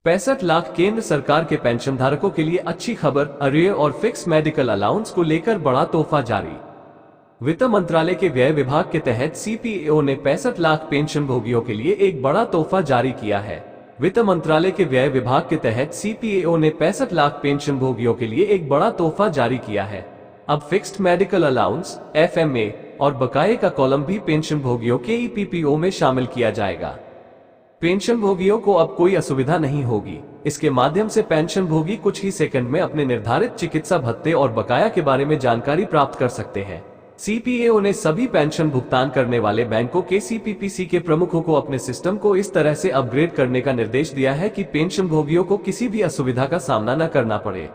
65 लाख केंद्र सरकार के पेंशन धारकों के लिए अच्छी खबर, अर्रियर और फिक्स मेडिकल अलाउंस को लेकर बड़ा तोहफा जारी। वित्त मंत्रालय के व्यय विभाग के तहत सीपीएओ ने 65 लाख पेंशन भोगियों के लिए एक बड़ा तोहफा जारी किया है। वित्त मंत्रालय के व्यय विभाग के तहत सीपीएओ ने 65 लाख पेंशन भोगियों के लिए एक बड़ा तोहफा जारी किया है। अब फिक्स्ड मेडिकल अलाउंस (एफएमए) और बकाये का कॉलम भी पेंशन भोगियों के ईपीपीओ में शामिल किया जाएगा। पेंशन भोगियों को अब कोई असुविधा नहीं होगी। इसके माध्यम से पेंशन भोगी कुछ ही सेकंड में अपने निर्धारित चिकित्सा भत्ते और बकाया के बारे में जानकारी प्राप्त कर सकते हैं। सीपीएओ ने सभी पेंशन भुगतान करने वाले बैंकों के सीपीपीसी के प्रमुखों को अपने सिस्टम को इस तरह से अपग्रेड करने का निर्देश दिया है कि पेंशन भोगियों को किसी भी असुविधा का सामना न करना पड़े।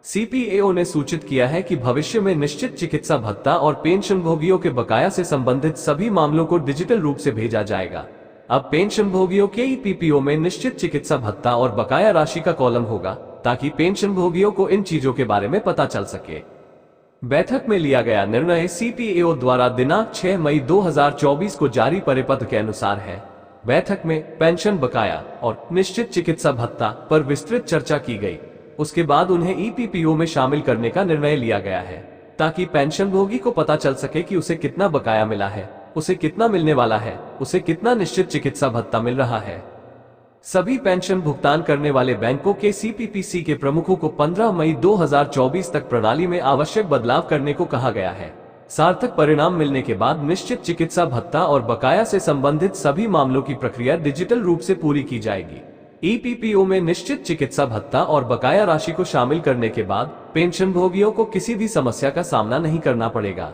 सीपीएओ ने सूचित किया है कि भविष्य में निश्चित चिकित्सा भत्ता और पेंशन भोगियों के बकाया से संबंधित सभी मामलों को डिजिटल रूप से भेजा जाएगा। अब पेंशन भोगियों के ईपीपीओ में निश्चित चिकित्सा भत्ता और बकाया राशि का कॉलम होगा, ताकि पेंशन भोगियों को इन चीजों के बारे में पता चल सके। बैठक में लिया गया निर्णय सीपीएओ द्वारा दिनांक 6 मई 2024 को जारी परिपत्र के अनुसार है। बैठक में पेंशन बकाया और निश्चित चिकित्सा भत्ता पर विस्तृत चर्चा की गई। उसके बाद उन्हें ईपीपीओ में शामिल करने का निर्णय लिया गया है, ताकि पेंशन भोगी को पता चल सके कि उसे कितना बकाया मिला है, उसे कितना मिलने वाला है, उसे कितना निश्चित चिकित्सा भत्ता मिल रहा है। सभी पेंशन भुगतान करने वाले बैंकों के सीपीपीसी के प्रमुखों को 15 मई 2024 तक प्रणाली में आवश्यक बदलाव करने को कहा गया है। सार्थक परिणाम मिलने के बाद निश्चित चिकित्सा भत्ता और बकाया से संबंधित सभी मामलों की प्रक्रिया डिजिटल रूप से पूरी की जाएगी। ईपीपीओ में निश्चित चिकित्सा भत्ता और बकाया राशि को शामिल करने के बाद पेंशन भोगियों को किसी भी समस्या का सामना नहीं करना पड़ेगा।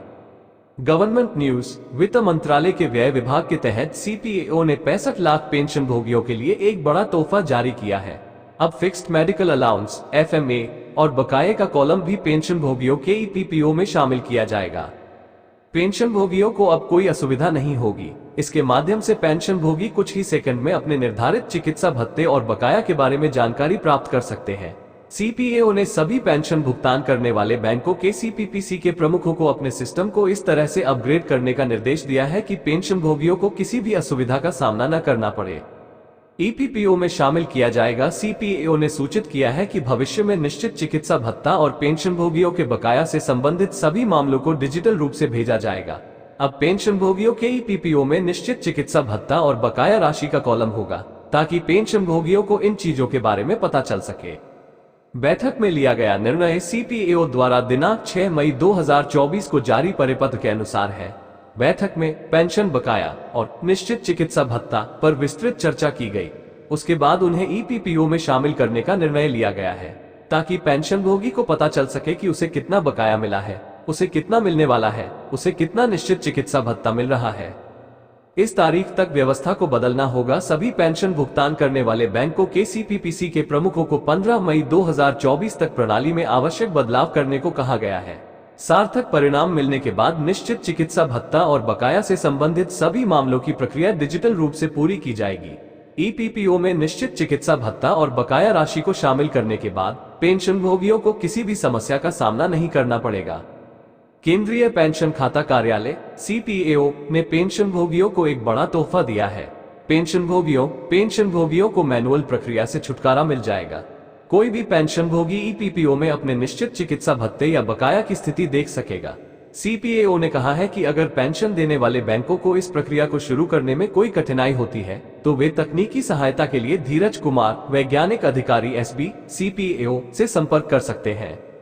Government news. वित्त मंत्रालय के व्यय विभाग के तहत सीपीएओ ने 65 लाख पेंशन भोगियों के लिए एक बड़ा तोहफा जारी किया है। अब फिक्स्ड मेडिकल अलाउंस (एफएमए) और बकाये का कॉलम भी पेंशन भोगियों के ईपीपीओ में शामिल किया जाएगा। पेंशन भोगियों को अब कोई असुविधा नहीं होगी। इसके माध्यम से पेंशन भोगी कुछ ही सेकंड में अपने निर्धारित चिकित्सा भत्ते और बकाया के बारे में जानकारी प्राप्त कर सकते हैं। सीपीएओ ने सभी पेंशन भुगतान करने वाले बैंकों के सीपीपीसी के प्रमुखों को अपने सिस्टम को इस तरह से अपग्रेड करने का निर्देश दिया है कि पेंशन भोगियों को किसी भी असुविधा का सामना न करना पड़े। ईपीपीओ में शामिल किया जाएगा। सीपीएओ ने सूचित किया है कि भविष्य में निश्चित चिकित्सा भत्ता और पेंशन भोगियों के बकाया से संबंधित सभी मामलों को डिजिटल रूप से भेजा जाएगा। अब पेंशन भोगियों के ईपीपीओ में निश्चित चिकित्सा भत्ता और बकाया राशि का कॉलम होगा, ताकि पेंशन भोगियों को इन चीजों के बारे में पता चल सके। बैठक में लिया गया निर्णय सीपीएओ द्वारा दिनांक 6 मई 2024 को जारी परिपत्र के अनुसार है। बैठक में पेंशन बकाया और निश्चित चिकित्सा भत्ता पर विस्तृत चर्चा की गई। उसके बाद उन्हें ईपीपीओ में शामिल करने का निर्णय लिया गया है, ताकि पेंशन भोगी को पता चल सके कि उसे कितना बकाया मिला है, उसे कितना मिलने वाला है, उसे कितना निश्चित चिकित्सा भत्ता मिल रहा है। इस तारीख तक व्यवस्था को बदलना होगा। सभी पेंशन भुगतान करने वाले बैंकों के सीपीपीसी के प्रमुखों को 15 मई 2024 तक प्रणाली में आवश्यक बदलाव करने को कहा गया है। सार्थक परिणाम मिलने के बाद निश्चित चिकित्सा भत्ता और बकाया से संबंधित सभी मामलों की प्रक्रिया डिजिटल रूप से पूरी की जाएगी। ईपीपीओ में निश्चित चिकित्सा भत्ता और बकाया राशि को शामिल करने के बाद पेंशन भोगियों को किसी भी समस्या का सामना नहीं करना पड़ेगा। केंद्रीय पेंशन खाता कार्यालय सीपीएओ ने पेंशन भोगियों को एक बड़ा तोहफा दिया है। पेंशन भोगियों को मैनुअल प्रक्रिया से छुटकारा मिल जाएगा। कोई भी पेंशन भोगी ईपीपीओ में अपने निश्चित चिकित्सा भत्ते या बकाया की स्थिति देख सकेगा। सीपीएओ ने कहा है कि अगर पेंशन देने वाले बैंकों को इस प्रक्रिया को शुरू करने में कोई कठिनाई होती है, तो वे तकनीकी सहायता के लिए धीरज कुमार, वैज्ञानिक अधिकारी एसबी, सीपीएओ से संपर्क कर सकते हैं।